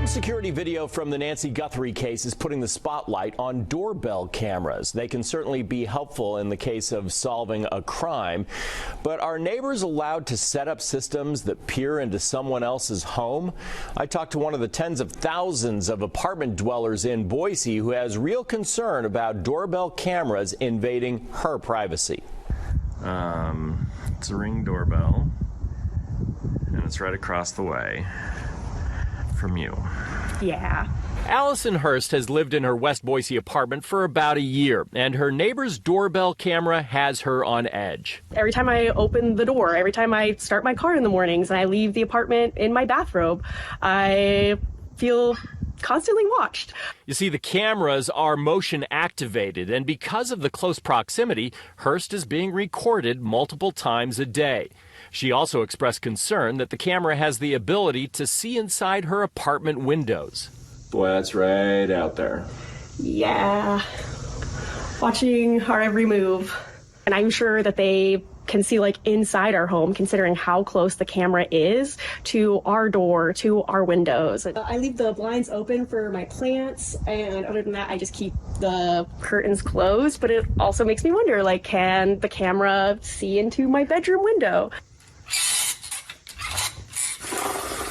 Home security video from the Nancy Guthrie case is putting the spotlight on doorbell cameras. They can certainly be helpful in the case of solving a crime, but are neighbors allowed to set up systems that peer into someone else's home? I talked to one of the tens of thousands of apartment dwellers in Boise who has real concern about doorbell cameras invading her privacy. It's a Ring doorbell, and it's right across the way from you. Yeah. Allison Hurst has lived in her West Boise apartment for about a year, and her neighbor's doorbell camera has her on edge. Every time I open the door, every time I start my car in the mornings and I leave the apartment in my bathrobe, I feel constantly watched. You see, the cameras are motion activated, and because of the close proximity, Hurst is being recorded multiple times a day. She also expressed concern that the camera has the ability to see inside her apartment windows. Boy, that's right out there. Yeah. Watching our every move. And I'm sure that they can see like inside our home, considering how close the camera is to our door, to our windows. I leave the blinds open for my plants, and other than that, I just keep the curtains closed. But it also makes me wonder, like, can the camera see into my bedroom window?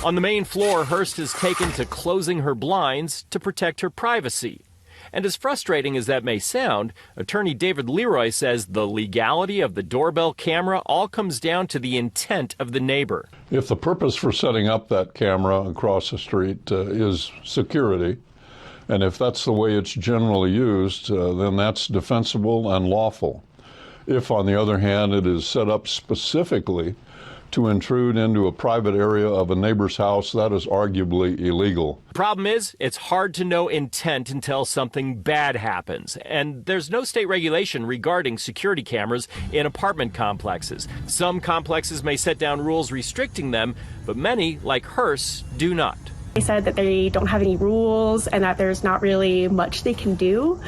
On the main floor, Hurst has taken to closing her blinds to protect her privacy. And as frustrating as that may sound, attorney David Leroy says the legality of the doorbell camera all comes down to the intent of the neighbor. If the purpose for setting up that camera across the street is security, and if that's the way it's generally used, then that's defensible and lawful. If, on the other hand, it is set up specifically to intrude into a private area of a neighbor's house, that is arguably illegal. Problem is, it's hard to know intent until something bad happens. And there's no state regulation regarding security cameras in apartment complexes. Some complexes may set down rules restricting them, but many, like Hearst, do not. They said that they don't have any rules and that there's not really much they can do.